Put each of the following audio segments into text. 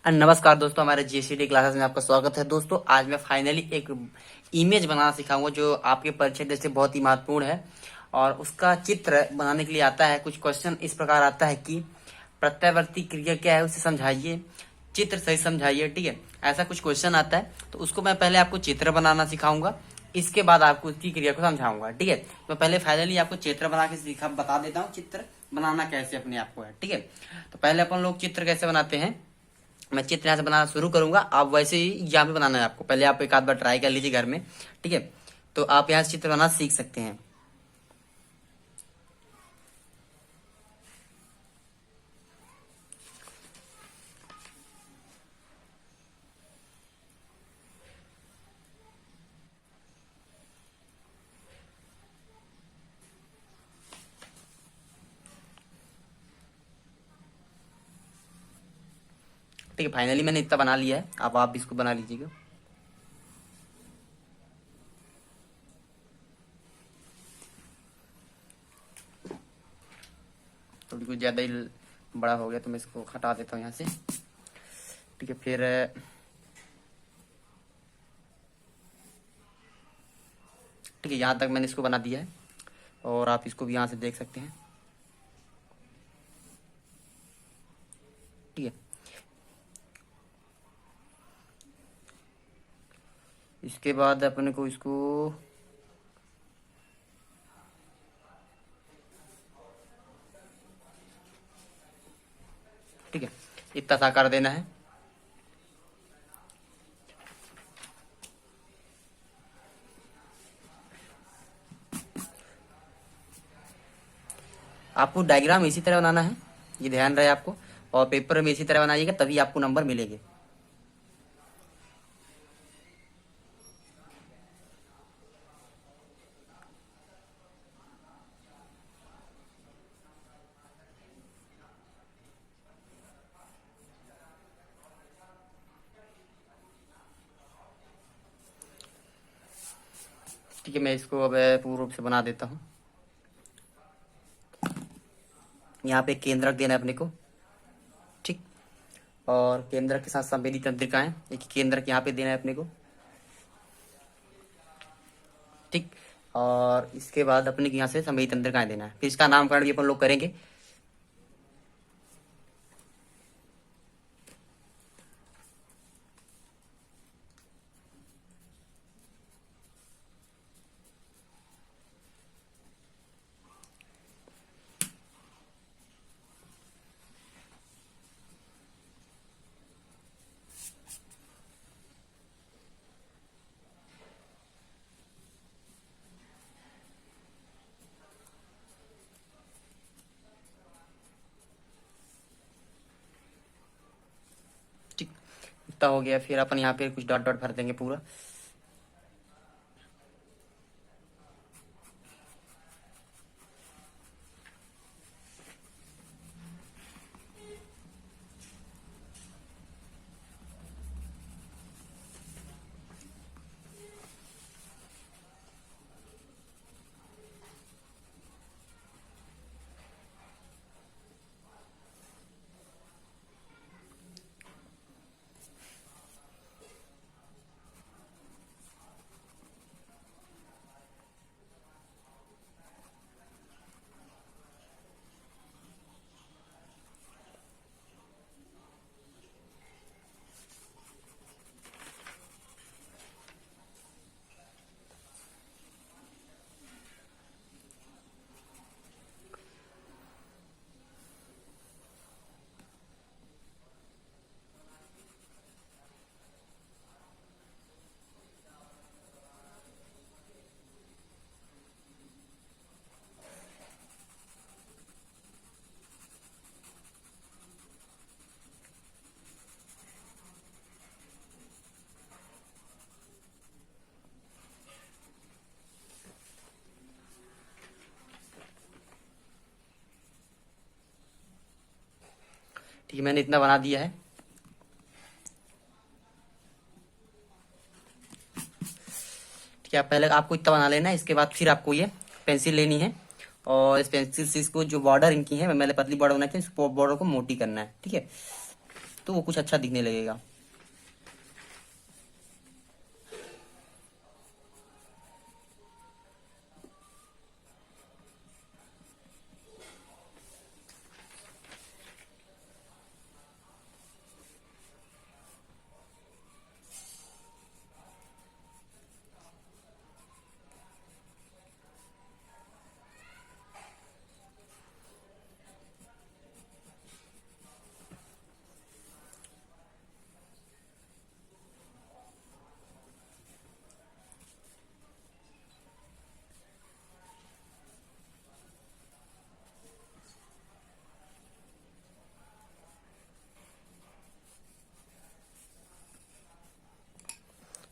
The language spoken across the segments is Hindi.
नमस्कार दोस्तों, हमारे जीएसटी क्लासेस में आपका स्वागत है। दोस्तों, आज मैं फाइनली एक इमेज बनाना सिखाऊंगा जो आपके परिचय जैसे बहुत ही महत्वपूर्ण है। और उसका चित्र बनाने के लिए आता है, कुछ क्वेश्चन इस प्रकार आता है कि प्रत्यावर्ती क्रिया क्या है उसे समझाइए, चित्र सही समझाइए। ठीक है, ऐसा कुछ क्वेश्चन आता है तो उसको मैं पहले आपको चित्र बनाना सिखाऊंगा, इसके बाद आपको उसकी क्रिया को समझाऊंगा। ठीक है, तो पहले फाइनली आपको चित्र बना के बता देता हूँ चित्र बनाना कैसे अपने आप को है। ठीक है, तो पहले अपन लोग चित्र कैसे बनाते हैं, मैं चित्र यहाँ से बनाना शुरू करूंगा। आप वैसे ही यहाँ पे बनाना है आपको, पहले आप एक आध बार ट्राई कर लीजिए घर में। ठीक है, तो आप यहाँ से चित्र बनाना सीख सकते हैं। ठीक है, फाइनली मैंने इतना बना लिया है, अब आप इसको बना लीजिएगा। तो कुछ ज्यादा ही बड़ा हो गया तो मैं इसको हटा देता हूँ यहाँ से। ठीक है, फिर ठीक है, यहाँ तक मैंने इसको बना दिया है और आप इसको भी यहाँ से देख सकते हैं। ठीक है, इसके बाद अपने को इसको ठीक है इतना सा कर देना है। आपको डायग्राम इसी तरह बनाना है, ये ध्यान रहे आपको, और पेपर में इसी तरह बनाइएगा तभी आपको नंबर मिलेंगे। ठीक है, मैं इसको अब पूर्ण रूप से बना देता हूँ। यहाँ पे केंद्रक देना है अपने को। ठीक, और केंद्रक के साथ संवेदी तंत्रिकाएं, एक केंद्रक यहाँ पे देना है अपने को। ठीक, और इसके बाद अपने को यहाँ से संवेदी तंत्रिकाएं देना है, फिर इसका नामकरण भी अपन लोग करेंगे। ठीक, इतना हो गया, फिर अपन यहाँ पे कुछ डॉट डॉट भर देंगे पूरा। ठीक है, मैंने इतना बना दिया है। ठीक है, पहले आपको इतना बना लेना है, इसके बाद फिर आपको ये पेंसिल लेनी है और इस पेंसिल से इसको जो बॉर्डर इनकी है, मैंने पतली बॉर्डर बनाई थी, इस बॉर्डर को मोटी करना है। ठीक है, तो वो कुछ अच्छा दिखने लगेगा।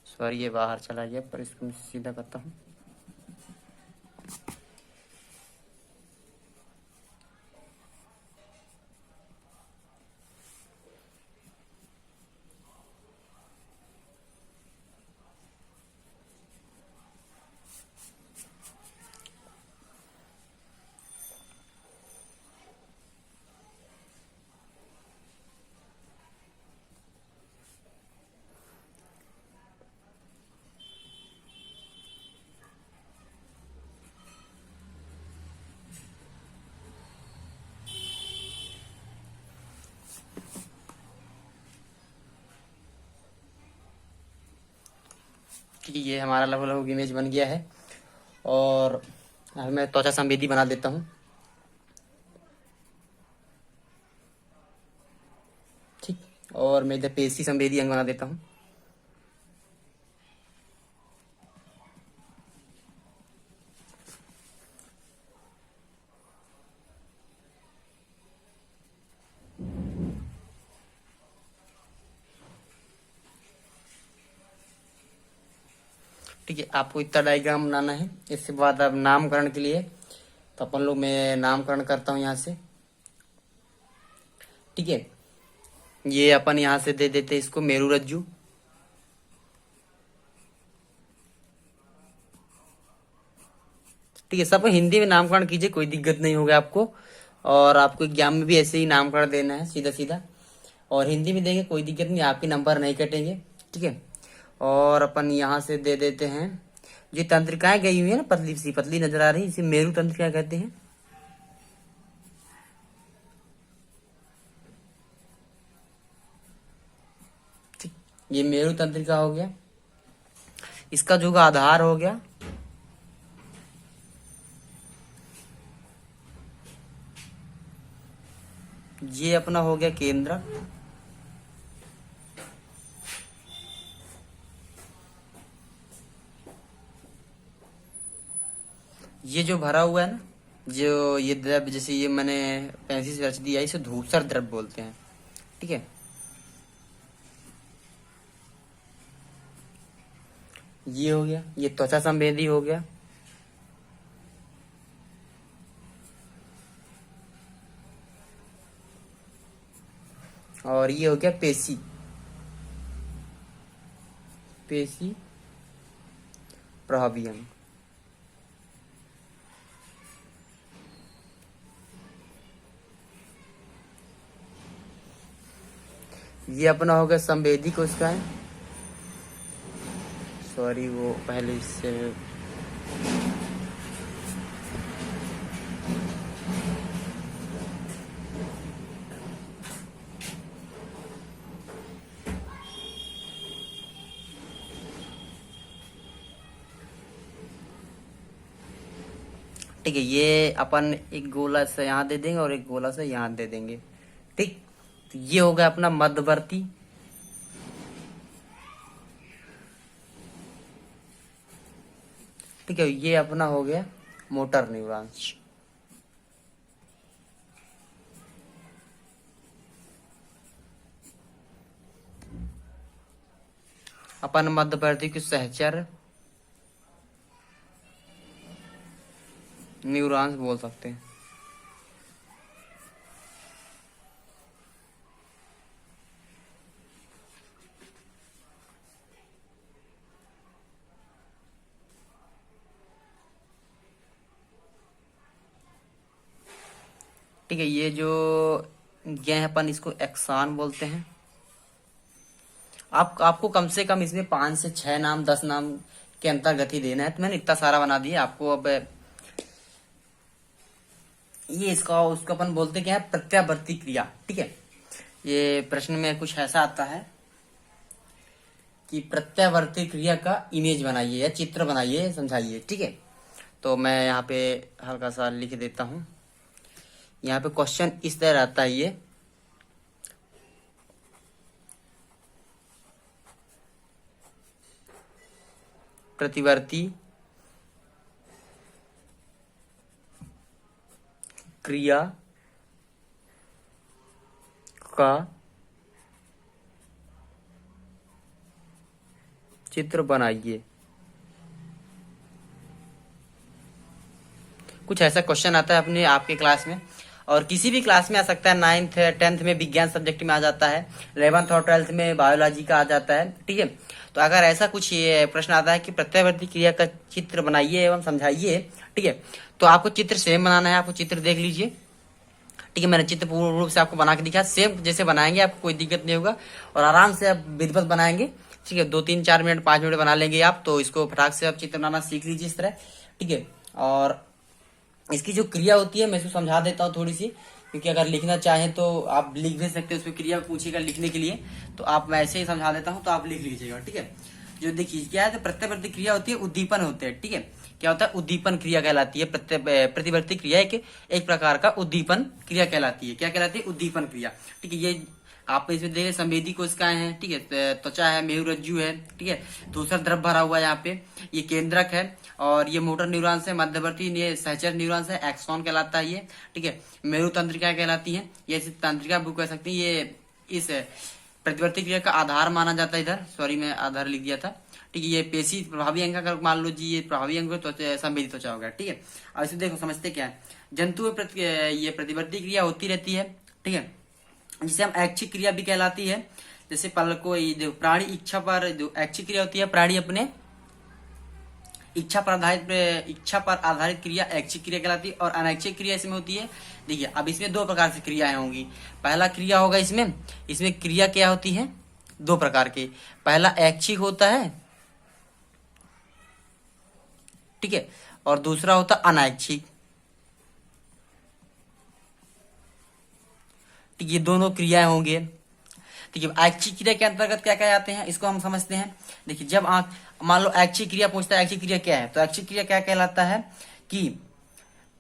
सॉरी ये बाहर चला गया, पर इसको मैं सीधा करता हूँ। ठीक है, ये हमारा लगभग इमेज बन गया है। और अब मैं त्वचा संवेदी बना देता हूँ। ठीक, और मैं इधर पेशी संवेदी अंग बना देता हूँ। ठीक है, आपको इतना डायग्राम बनाना है। इसके बाद अब नामकरण के लिए तो अपन लोग, मैं नामकरण करता हूँ यहाँ से। ठीक है, ये अपन यहाँ से दे देते इसको मेरू रज्जु। ठीक है, सब हिंदी में नामकरण कीजिए, कोई दिक्कत नहीं होगा आपको। और आपको एग्जाम में भी ऐसे ही नामकरण देना है, सीधा सीधा। और हिंदी में देंगे कोई दिक्कत नहीं, आपके नंबर नहीं कटेंगे। ठीक है, और अपन यहाँ से दे देते हैं, जो तंत्रिकाएं गई हुई है ना, पतली सी पतली नजर आ रही है, इसे मेरू तंत्रिका कहते हैं। ठीक, ये मेरू तंत्रिका हो गया। इसका जो आधार हो गया, ये अपना हो गया केंद्र। ये जो भरा हुआ है ना, जो ये द्रव्य, जैसे ये मैंने पेंसिल से रच दिया, इसे धूसर द्रव्य बोलते हैं। ठीक है, ये हो गया, ये त्वचा संवेदी हो गया। और ये हो गया पेशी, पेशी प्रभावी अंग। ये अपना हो गया संवेदी कोशिका है। सॉरी, वो पहले इससे ठीक है, ये अपन एक गोला से यहाँ दे देंगे और एक गोला से यहाँ दे देंगे। ठीक, तो ये हो गया अपना मध्यवर्ती। ठीक है, ये अपना हो गया मोटर न्यूरॉन्स। अपन मध्यवर्ती की सहचर न्यूरॉन्स बोल सकते हैं। ठीक है, ये जो ये अपन इसको एक्सान बोलते हैं। आपको कम से कम इसमें 5 से 6 नाम 10 नाम के अंतर्गत ही देना है। तो मैंने इतना सारा बना दिया आपको। अब ये उसको अपन बोलते क्या है, प्रत्यावर्ती क्रिया। ठीक है, ये प्रश्न में कुछ ऐसा आता है कि प्रत्यावर्ती क्रिया का इमेज बनाइए या चित्र बनाइए, समझाइए। ठीक है, तो मैं यहाँ पे हल्का सा लिख देता हूं। यहाँ पे क्वेश्चन इस तरह आता है, ये प्रतिवर्ती क्रिया का चित्र बनाइए। कुछ ऐसा क्वेश्चन आता है अपने आपके क्लास में, और किसी भी क्लास में आ सकता है। 9th 10th में विज्ञान सब्जेक्ट में आ जाता है, 11th और 12th में बायोलॉजी का आ जाता है। ठीक है, तो अगर ऐसा कुछ ये प्रश्न आता है कि प्रत्यावर्ती क्रिया का चित्र बनाइए एवं समझाइए, ठीक है, तो आपको चित्र सेम बनाना है। आपको चित्र देख लीजिए। ठीक है, मैंने चित्र पूर्ण रूप से आपको बना के दिखा, सेम जैसे बनाएंगे आपको कोई दिक्कत नहीं होगा, और आराम से आप विधिवत बनाएंगे। ठीक है, 2-3-4 मिनट 5 मिनट बना लेंगे आप, तो इसको फटाक से आप चित्र बनाना सीख लीजिए इस तरह। ठीक है, और इसकी जो क्रिया होती है मैं इसको समझा देता हूँ थोड़ी सी, क्योंकि अगर लिखना चाहें तो आप लिख भी सकते हो। उसमें क्रिया पूछेगा लिखने के लिए, तो आप मैं ऐसे ही समझा देता हूँ, तो आप लिख लीजिएगा। ठीक है, जो देखिए क्या है, तो प्रत्यावर्ती क्रिया होती है, उद्दीपन होते हैं। ठीक है, क्या होता है, उद्दीपन क्रिया कहलाती है। प्रतिवर्ती क्रिया एक प्रकार का उद्दीपन क्रिया कहलाती है। क्या कहलाती है, उद्दीपन क्रिया। ठीक है, ये आप इसमें देखें संवेदी कोशिकाएं हैं। ठीक है, त्वचा है, मेरुरज्जु है। ठीक है, दूसरा द्रव भरा हुआ है यहाँ पे, ये केंद्रक है, और ये मोटर न्यूरॉन्स है, मध्यवर्ती ये सहचर न्यूरॉन्स है, एक्सॉन कहलाता है ये। ठीक है, मेरु तंत्रिका कहलाती है, ये तंत्रिका भी कह सकती है। ये इस प्रतिवर्ती क्रिया का आधार माना जाता है। इधर सॉरी मैं आधार लिख दिया था। ठीक है, ये पेशी प्रभावी अंग अगर मान लो जी, ये प्रभावी अंग तो संवेदी त्वचा होगा। ठीक है, अब इसे देखो समझते क्या है। जंतु में ये प्रतिवर्ती क्रिया होती रहती है। ठीक है, जिसे हम ऐच्छिक क्रिया भी कहलाती है। जैसे पलको प्राणी इच्छा पर जो ऐच्छिक क्रिया होती है, प्राणी अपने इच्छा पर आधारित क्रिया ऐच्छिक क्रिया कहलाती है, और अनैच्छिक क्रिया इसमें होती है। देखिए, अब इसमें 2 प्रकार से क्रियाएं होंगी। पहला क्रिया होगा इसमें क्रिया क्या होती है, 2 प्रकार के। पहला ऐच्छिक होता है, ठीक है, और दूसरा होता अनैच्छिक। ठीक, ये दोनों क्रियाएं होंगे। ठीक है, ऐच्छिक क्रिया के अंतर्गत क्या क्या आते हैं, इसको हम समझते हैं। देखिए, जब आप मान लो ऐच्छिक क्रिया पूछता है, ऐच्छिक क्रिया क्या है, तो ऐच्छिक क्रिया क्या कहलाता है कि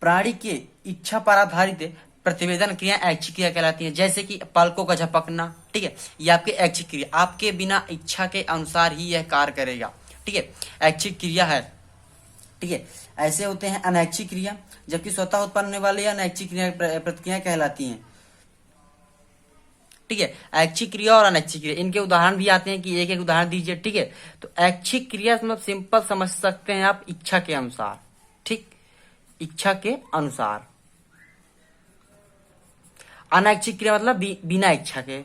प्राणी के इच्छा पर आधारित प्रतिवेदन क्रिया ऐच्छिक क्रिया कहलाती है। जैसे कि पलकों का झपकना, ठीक है, ये आपके ऐच्छिक क्रिया, आपके बिना इच्छा के अनुसार ही यह कार्य करेगा। ठीक है, ऐच्छिक क्रिया है। ठीक है, ऐसे होते हैं अनैच्छिक क्रिया, जबकि स्वतः उत्पन्न होने वाले अनैच्छिक क्रिया प्रतिक्रिया कहलाती हैं। ठीक है, ऐच्छिक क्रिया और अनैच्छिक क्रिया, इनके उदाहरण भी आते हैं कि एक एक उदाहरण दीजिए। ठीक है, तो ऐच्छिक क्रिया मतलब सिंपल समझ सकते हैं आप, इच्छा के अनुसार। ठीक, इच्छा के अनुसार। अनैच्छिक क्रिया मतलब बिना इच्छा के।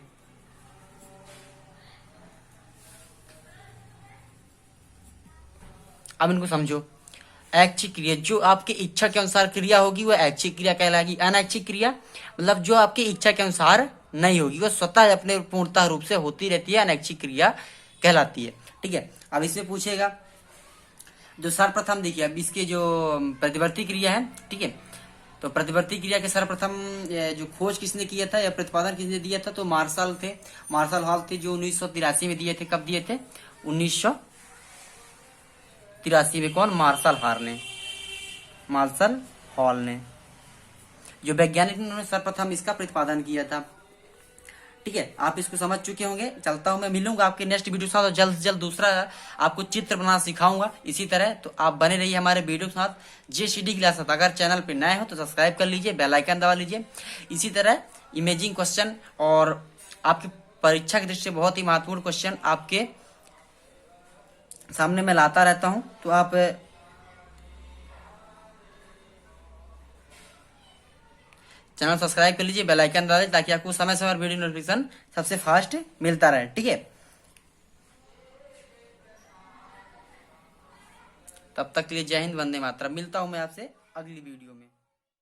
अब इनको समझो। ऐच्छिक क्रिया जो आपकी इच्छा के अनुसार क्रिया होगी वह ऐच्छिक क्रिया कहलाएगी। अनैच्छिक क्रिया मतलब जो आपकी इच्छा के अनुसार नहीं होगी, वह स्वतः अपने पूर्णतः रूप से होती रहती है, अनैच्छिक क्रिया कहलाती है। ठीक है, अब इसमें पूछेगा जो सर्वप्रथम, देखिए अब इसके जो प्रतिवर्ती क्रिया है। ठीक है, तो प्रतिवर्ती क्रिया के सर्वप्रथम जो खोज किसने किया था या प्रतिपादन किसने दिया था, तो मार्शल थे, मार्शल हॉल थे, जो 1983 में दिए थे। कब दिए थे, 1983 में। कौन, मार्शल हॉल ने, जो वैज्ञानिक ने, उन्होंने सर्वप्रथम इसका प्रतिपादन किया था। ठीक है, आप इसको समझ चुके होंगे। चलता हूं, मैं मिलूंगा आपके नेक्स्ट वीडियो के साथ, और जल्द से जल्द दूसरा आपको चित्र बनाना सिखाऊंगा इसी तरह। तो आप बने रहिए हमारे वीडियो के साथ, JCD क्लास। अगर चैनल पे नए हो तो सब्सक्राइब कर लीजिए, बेल आइकन दबा लीजिए। इसी तरह इमेजिंग क्वेश्चन और आपकी परीक्षा की दृष्टि से बहुत ही महत्वपूर्ण क्वेश्चन आपके सामने मैं लाता रहता हूं। तो आप चैनल सब्सक्राइब कर लीजिए, बेल आइकन दबा दीजिए, ताकि आपको समय समय वीडियो नोटिफिकेशन सबसे फास्ट मिलता रहे। ठीक है, तब तक के लिए जय हिंद, वंदे मातरम। मिलता हूं मैं आपसे अगली वीडियो में।